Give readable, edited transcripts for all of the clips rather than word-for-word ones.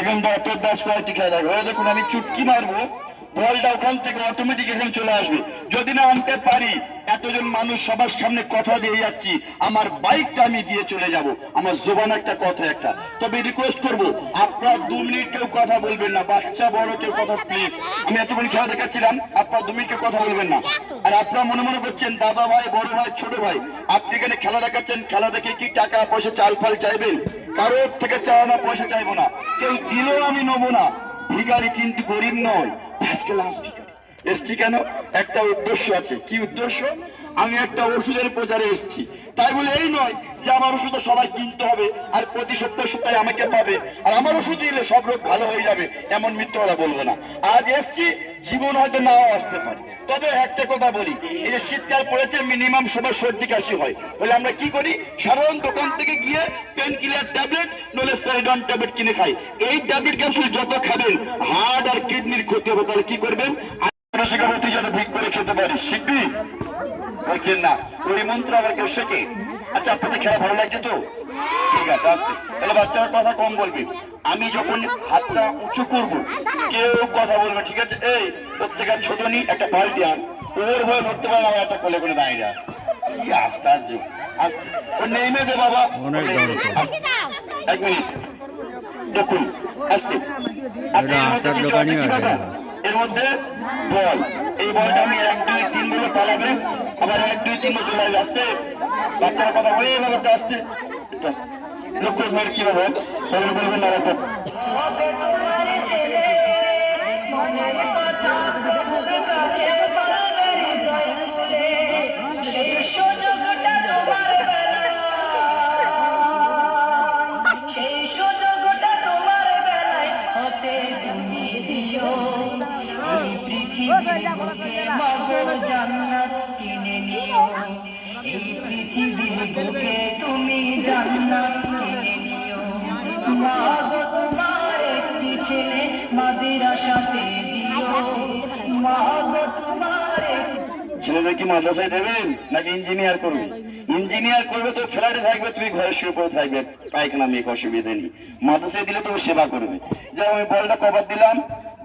এখন ডক্টর দাস কয়েকটি খেলা দেখো, দেখুন আমি চুটকি মারবো, বলটা ওখান থেকে অটোমেটিক এখানে চলে আসবে। যদি না আনতে পারি, এতজন মানুষ সবার সামনে কথা দিয়ে যাচ্ছি, আমার বাইকটা আমি দিয়ে চলে যাব। আমার জোবান একটা কথা একটা, তবে রিকোয়েস্ট করব আপনারা 2 মিনিট কেউ কথা বলবেন না, বাচ্চা বড় কেউ কথা প্লিজ। আমি এতক্ষণ খেলা দেখাচ্ছিলাম, আপনারা 2 মিনিট কেউ কথা বলবেন না। আর আপনারা মনে মনে করছেন দাদা ভাই, বড় ভাই, ছোট ভাই, আপনি এখানে খেলা দেখাচ্ছেন, খেলা দেখে কি টাকা পয়সা চাল ফাল চাইবেন? কারোর থেকে চাওয়া না, পয়সা চাইবো না, কেউ দিলেও আমি নেবো না। ভিখারি কিন্তু গরিব নয়, এসছি কেন? একটা উদ্দেশ্য আছে। কি উদ্দেশ্য? আমি একটা ওষুধের প্রচারে এসছি, তাই বলে এই নয় যে আমার ওষুধ সবাই কিনতে হবে আর প্রতি সপ্তাহে সপ্তাহে আমাকে পাবে আর আমার ওষুধ দিলে সব রোগ ভালো হয়ে যাবে, এমন মিথ্যা কথা বলবো না। আজ এসছি, জীবন হয়তো নাও আসতে পারে, তবে একটা কথা বলি, এই যে শীতকাল পড়েছে, মিনিমাম সবার সর্দি কাশি হয়, বলে আমরা কি করি, সাধারণ দোকান থেকে গিয়ে পেন কিলার ট্যাবলেট নলে স্যারিডন ট্যাবলেট কিনে খাই। এই ট্যাবলেট ক্যাপসুল যত খাবেন হার্ট আর কিডনির ক্ষতি হবে। তাহলে কি করবেন? শিখাবো তুই যাতে ভিক করে খেতে পারিস, শিখবি? বলছেন না, ওই মন্ত্র আবার কেউ শেখে? আচ্ছা, আপনাদের খেলা ভালো লাগছে তো? ঠিক আছে, আসতে তাহলে বাচ্চারা কথা কম বলবে। আমি যখন হাতটা উঁচু করব, কেউ কথা বলবে, ঠিক আছে? এই প্রত্যেকের ছোট নি একটা বালতি আন, ওর হয়ে ধরতে পারে না, একটা কোলে করে দাঁড়িয়ে আস। কি আশ্চর্য! আসতে ও নেমে দে বাবা, 1 মিনিট দেখুন, আসতে। আচ্ছা, এর মধ্যে বল, এই বলটা আমি 1 2 3 বলে পালাবে, আবার 1 2 3 চলে আসবে। আসতে বাচ্চারা কথা বলে ব্যাপারটা, আসতে লক্ষ্য করে কি হবে তখন বলবেন না। জান্নাত কিনে নিও, এই পৃথিবীর বুকে তুমি জান্নাত কিনে নিও। মা গো তোমার একটি ছেলে মাদ্রাসাতে দিও, মা গো তোমার। ছেলেদের কি মাদ্রাসায় দেবেন নাকি ইঞ্জিনিয়ার করবে? ইঞ্জিনিয়ার করবে তো ফ্ল্যাটে থাকবে, তুমি ঘরের শুয়ে পড়ে থাকবে, পায়খানা মেয়ে, অসুবিধা নেই। মাদ্রাসায় দিলে তো সেবা করবে। যেমন আমি বলটা কভার দিলাম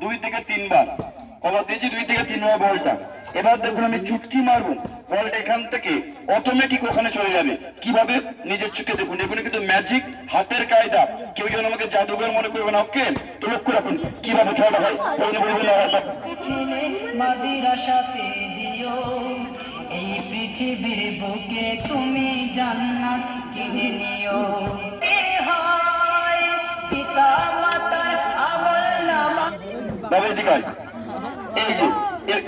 2 থেকে 3 বার, কভার দিয়েছি 2 থেকে 3 বার বলটা। এবার দেখুন আমি চুটকি মারবো, বলটা এখান থেকে অটোমেটিক ওখানে চলে যাবে। কিভাবে? নিজের চোখে দেখুন, এগুলো কিন্তু ম্যাজিক, হাতের কায়দা, কেউ যেন আমাকে জাদুঘর মনে করবে না। ওকে, তো লক্ষ্য রাখুন কিভাবে খেলাটা হয়। মাদ্রাসাতে দিও, এই পৃথিবীর বুকে তুমি জান্নাত কিনে নিও। পিতা মাতার আমল নামা। বাবা এদিকে আয়। এই যে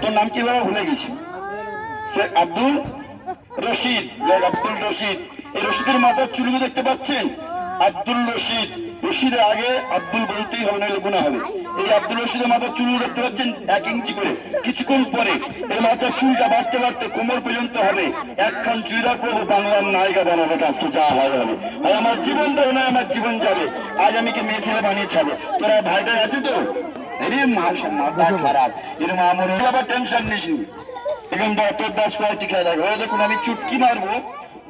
তোর নাম কি বাবা? ভুলে গেছি। শেখ আব্দুল রশিদ। আব্দুল রশিদ, এই রশিদের মাথার চুলগুলো দেখতে পাচ্ছেন? আব্দুল রশিদ, রশিদের আগে আব্দুল বলতেই হবে, না গুণা হবে। এই আব্দুল রশিদের মাথার চুলগুলো দেখতে পাচ্ছেন 1 ইঞ্চি করে। কিছুক্ষণ পরে এই মাথার চুলটা বাড়তে বাড়তে কোমর পর্যন্ত হবে। একখান চুড়িদার পরবো, বাংলার নায়িকা বানাবে। আজকে যা হয় হবে, আর আমার জীবন দেবে না, আমার জীবন যাবে। আজ আমি কি মেয়ে ছেলে বানিয়ে ছাড়বো? তোরা ভাইটা আছে তো? খারাপ এরকম আমার আবার টেনশন নিস। এখন ডক্টর দাস কয়েকটি খেলা দেখো, দেখুন আমি চুটকি মারবো,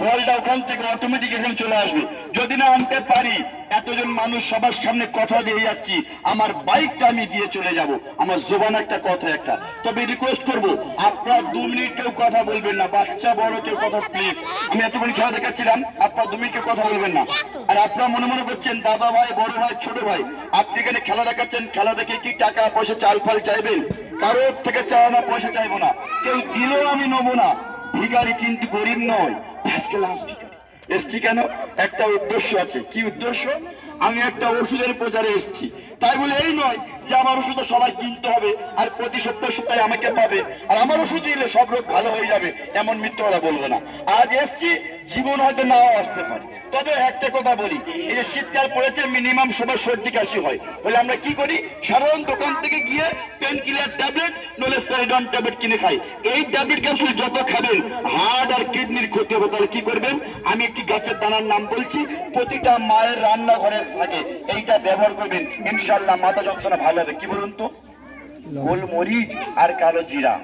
বলটা ওখান থেকে অটোমেটিক এখানে চলে আসবে। যদি না আনতে পারি, এতজন মানুষ সবার সামনে কথা দিয়ে যাচ্ছি, আমার বাইকটা আমি দিয়ে চলে যাব। আমার জোবান একটা কথা একটা, তবে রিকোয়েস্ট করব আপনারা 2 মিনিট কেউ কথা বলবেন না, বাচ্চা বড় কেউ কথা প্লিজ। আমি এতক্ষণ খেলা দেখাচ্ছিলাম, আপনারা 2 মিনিট কেউ কথা বলবেন না। আর আপনারা মনে মনে করছেন দাদা ভাই, বড় ভাই, ছোট ভাই, আপনি এখানে খেলা দেখাচ্ছেন, খেলা দেখে কি টাকা পয়সা চাল ফাল চাইবেন? কারোর থেকে চাওয়া না, পয়সা চাইবো না, কেউ দিলেও আমি নেবো না। ভিখারি কিন্তু গরিব নয়, এসছি কেন? একটা উদ্দেশ্য আছে। কি উদ্দেশ্য? আমি একটা ওষুধের প্রচারে এসছি, তাই বলে এই নয় যে আমার ওষুধ সবাই কিনতে হবে আর প্রতি সপ্তাহে সপ্তাহে আমাকে পাবে আর আমার ওষুধ দিলে সব রোগ ভালো হয়ে যাবে, এমন মিথ্যা কথা বলবো না। আজ এসছি, জীবন হয়তো নাও আসতে পারে, তবে একটা কথা বলি, এই যে শীতকাল পড়েছে, মিনিমাম সবার সর্দি কাশি হয়, বলে আমরা কি করি, সাধারণ দোকান থেকে গিয়ে পেন কিলার ট্যাবলেট নলে স্যারিডন ট্যাবলেট কিনে খাই। এই ট্যাবলেট ক্যাপসুল যত খাবেন হার্ট আর কিডনির ক্ষতি হবে। তাহলে কি করবেন? আমি একটি গাছের দানার নাম বলছি, প্রতিটা মায়ের রান্নাঘরে থাকে, এইটা ব্যবহার করবেন, ইনশাল্লাহ মাথা যন্ত্রণা ভালো হবে। কি বলুন তো? গোলমরিচ আর কালো জিরা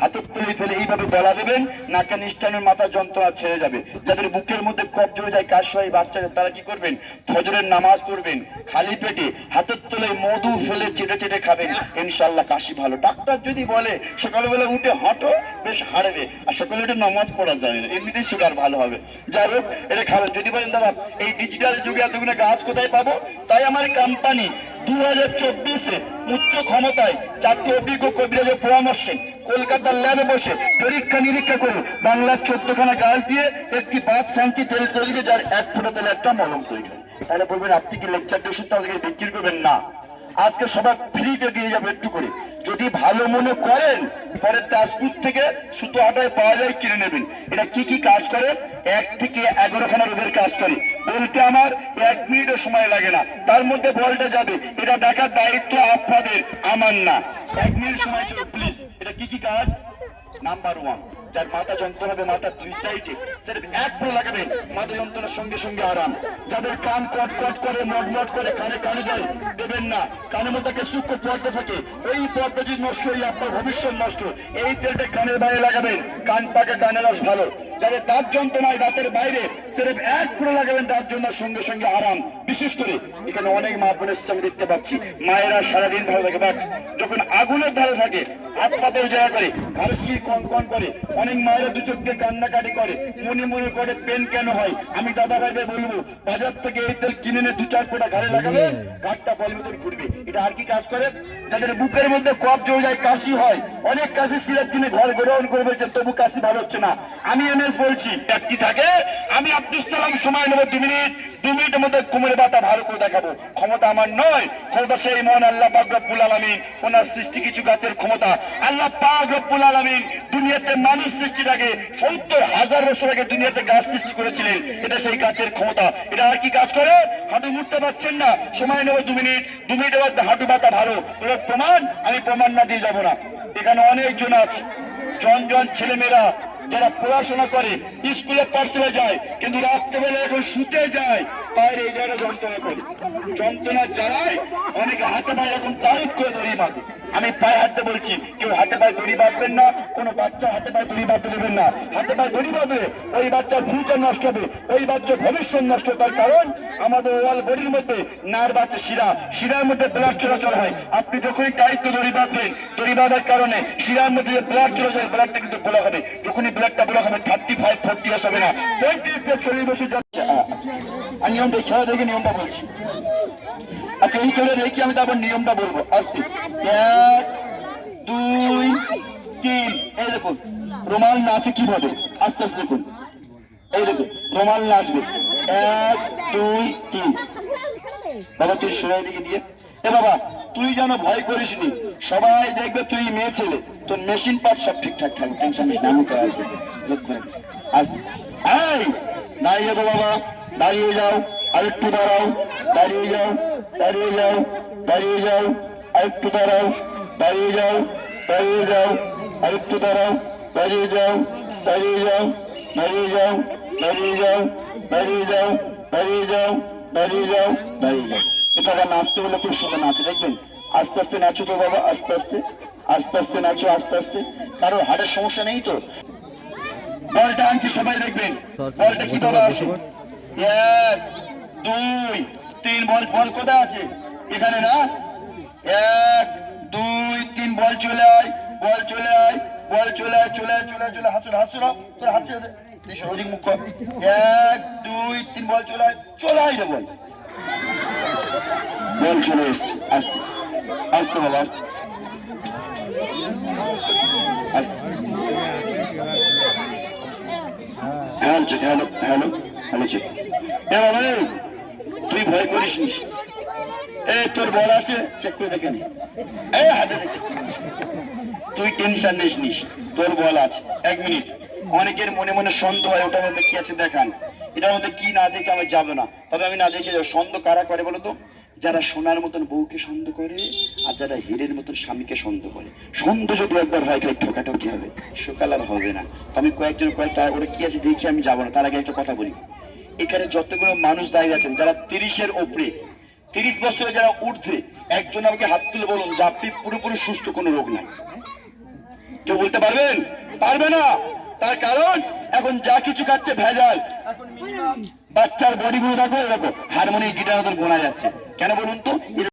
হাতের তৈরি ফেলে এইভাবে গলা দেবেন, নাকে নিষ্ঠানের মাথা যন্ত্রণা ছেড়ে যাবে। যাদের বুকের মধ্যে কফ জমে যায়, কাশ হয় বাচ্চাদের, তারা কি করবেন? ফজরের নামাজ পড়বেন খালি পেটে, হাতের তৈরি মধু ফেলে চেটে চেটে খাবেন, ইনশাল্লাহ কাশি ভালো। ডাক্তার যদি বলে সকালবেলা উঠে হাঁটো বেশ হারবে, আর সকালে উঠে নামাজ পড়া যায় না, এমনিতেই সুগার ভালো হবে। যাই হোক এটা খাবেন। যদি বলেন দাদা এই ডিজিটাল যুগে এতগুলো গাছ কোথায় পাবো, তাই আমার কোম্পানি 2024-এ উচ্চ ক্ষমতায় 4টি অভিজ্ঞ কবিরাজের পরামর্শে কলকাতার ল্যাবে বসে পরীক্ষা নিরীক্ষা করে বাংলার 14খানা গাছ দিয়ে একটি বাদ শান্তি তেল তৈরি করে, যার 1 ফোঁটা তেলে একটা মলম তৈরি হয়। তাহলে বলবেন আপনি কি লেকচার দিয়ে ওষুধটা আমাদেরকে বিক্রি করবেন? না, আজকে সবাই ফ্রিতে দিয়ে যাবো একটু করে। যদি ভালো মনে করেন পরে তাজপুর থেকে সুতো হাটায় পাওয়া যায়, কিনে নেবেন। এটা কি কি কাজ করে? 1 থেকে 11খানা রোগের কাজ করে। বলতে আমার 1 মিনিটও সময় লাগে না, তার মধ্যে বলটা যাবে। এটা দেখার দায়িত্ব আপনাদের, আমার না। 1 মিনিট সময় ছিল প্লিজ। এটা কি কি কাজ? নাম্বার 1, যার মাথা যন্ত্রণা হবে মাথার 2 সাইডে সির্ফ 1 ফোঁটা লাগাবেন, মাথা যন্ত্রণার সঙ্গে সঙ্গে আরাম। যাদের কান কট কট করে মট করে কানে কানে দেয়, দেবেন না। কানের মধ্যে একটা সূক্ষ্ম পর্দা থাকে, ওই পর্দা যদি নষ্ট হয়ে আপনার ভবিষ্যৎ নষ্ট। এই তেলটা কানের বাইরে লাগাবেন, কান পাকে কানের রস ভালো। যাদের দাঁত যন্ত্রণায় দাঁতের বাইরে সির্ফ 1 ফোঁটা লাগাবেন, দাঁত যন্ত্রণার সঙ্গে সঙ্গে আরাম। বিশেষ করে এখানে অনেক মা বোনের আমি দেখতে পাচ্ছি, মায়েরা সারাদিন ভালো থাকে, বাট যখন আগুনের ধারে থাকে হাত পাতেও জায়গা করে, হাসি কন করে। অনেক মায়েরা 2 চোখ দিয়ে কান্নাকাটি করে, মনে মনে করে পেন কেন হয়। আমি দাদা ভাইদের বলবো, বাজার থেকে এই তেল কিনে এনে 2-4 ফোঁটা ঘাড়ে লাগাবেন, ঘাটটা বল মতন ঘুরবে। এটা আর কি কাজ করে? যাদের বুকের মধ্যে কফ জমে যায়, কাশি হয়, অনেক কাশি সিরাপ কিনে ঘর গ্রহণ করে বলছে, তবু কাশি ভালো হচ্ছে না। আমি এমএস বলছি, ব্যক্তি থাকে, আমি আব্দুল সালাম সময় নেবো 2 মিনিট। 2 মিনিটের মধ্যে কোমরে ব্যথা ভালো করে দেখাবো। ক্ষমতা আমার নয়, ক্ষমতা সেই মহান আল্লাহ পাক রব্বুল আলামিন। ওনার সৃষ্টি কিছু গাছের ক্ষমতা। আল্লাহ পাক রব্বুল আলামিন দুনিয়াতে মানুষ সৃষ্টির আগে 70,000 বছর আগে দুনিয়াতে গাছ সৃষ্টি করেছিলেন। এটা সেই গাছের ক্ষমতা। এটা আর কি কাজ করে? হাঁটু মুড়তে পারছেন না, সময় নেবো 2 মিনিট। 2 মিনিটের মধ্যে হাঁটু ব্যথা ভালো। প্রমাণ আমি প্রমাণ না দিয়ে যাবো না। এখানে অনেকজন আছে, জন ছেলেমেয়েরা যারা পড়াশোনা করে, স্কুলে পাঠশালা যায়, কিন্তু রাত্রেবেলা এখন শুতে যায়, পায়ের এই জায়গায় যন্ত্রণা করে। যন্ত্রণা যারাই অনেকে হাতে পায়ে এখন তারিফ করে দড়ি বাঁধে। আমি পায়ে হাঁটতে বলছি, কেউ হাতে পায়ে দড়ি বাঁধবেন না, কোনো বাচ্চা হাতে পায়ে দড়ি বাঁধতে দেবেন না। হাতে পায়ে দড়ি বাঁধলে ওই বাচ্চার ফিউচার নষ্ট হবে, ওই বাচ্চার ভবিষ্যৎ নষ্ট। তার কারণ আমাদের ওয়াল বডির মধ্যে নার্ভ আছে, শিরার মধ্যে ব্লাড চলাচল হয়। আপনি যখনই টাইট দড়ি বাঁধবেন, দড়ি বাঁধার কারণে শিরার মধ্যে যে ব্লাড চলাচল, ব্লাডটা কিন্তু ব্লক হবে। যখনই ব্লাডটা ব্লক হবে 35-40 ইয়ার্স হবে না, 35 থেকে 40 বছর যাচ্ছে। আর নিয়মটা খেলা দেখে নিয়মটা বলছি। আচ্ছা এই করে রেখে আমি তারপর নিয়মটা বলবো। আস্তে 1, 2, 3। এই দেখুন রুমাল নাচে কিভাবে, আস্তে আস্তে দেখুন। এই দেখুন রুমাল নাচবে, 1, 2, 3। বাবা তুই সবাই দিকে দিয়ে, এ বাবা তুই যেন ভয় করিস নি, সবাই দেখবে তুই মেয়ে ছেলে, তোর মেশিন পার্ট সব ঠিকঠাক থাকবে, টেনশন নিস না, আমি করা আছে। এই দাঁড়িয়ে তো বাবা, দাঁড়িয়ে যাও, আরেকটু দাঁড়াও, দাঁড়িয়ে যাও, দাঁড়িয়ে যাও, দাঁড়িয়ে যাও, আরেকটু দাঁড়াও, দাঁড়িয়ে যাও, দাঁড়িয়ে যাও, আরেকটু দাঁড়াও, দাঁড়িয়ে যাও, দাঁড়িয়ে যাও, দাঁড়িয়ে যাও, দাঁড়িয়ে যাও, দাঁড়িয়ে যাও, দাঁড়িয়ে যাও, দাঁড়িয়ে যাও, দাঁড়িয়ে যাও। এটা নাচতে হলে খুব সুন্দর নাচে, দেখবেন। আস্তে আস্তে নাচো তো বাবা, আস্তে আস্তে, আস্তে আস্তে নাচো, আস্তে আস্তে। কারো হাড়ের সমস্যা নেই তো? বলটা আনছি সবাই দেখবেন, বলটা কিভাবে আসে। 1, 2, 3। বল কোথায় আছে? এখানে না? 1, 2, 3। বল চলে আয়, বল চলে আয়, বল চলে আয়, চলে আয়, চলে আয়, চলে হাসুর হাসুর তোর হাসি অধিক মুখ। 1, 2, 3। বল চলে আয়, চলে আয় যে বল চলে এসছে। আসতে আসতে বাবা, আসতে আসতে। Hello hello hello check. তুই ভয় করিস নিস, তোর বল আছে, চেক করে দেখেন। হাতে দেখি, তুই টেনশন নিস, তোর বল আছে। 1 মিনিট। অনেকের মনে মনে সন্দেহ হয়, ওটার মধ্যে কি আছে দেখান। এটার মধ্যে কি না দেখে আমি যাবো না, তবে আমি না দেখে যাবো। সন্দেহ কারা করে বলো তো? যারা সোনার মতন বউকে সন্দেহ করে, আর যারা হীরের মতন স্বামীকে সন্দেহ করে। সন্দেহ যদি একবার হয় তাহলে ঠোকাঠকি হবে, সকাল আর হবে না। আমি কয়েকটা ওটা কি আছে দেখে আমি যাবো না। তার আগে একটা কথা বলি, এখানে যতগুলো মানুষ দাঁড়িয়ে আছেন যারা 30-এর ওপরে, 30 বছরে যারা ঊর্ধ্বে, একজন আমাকে হাত তুলে বলুন যে আপনি পুরোপুরি সুস্থ, কোনো রোগ নাই। কেউ বলতে পারবেন? পারবে না। তার কারণ এখন যা কিছু খাচ্ছে ভেজাল। বাচ্চার বডিগুলো দেখো, এরকম হারমোনিয়াম গিটার মতন গোনা যাচ্ছে। কেন বলুন তো?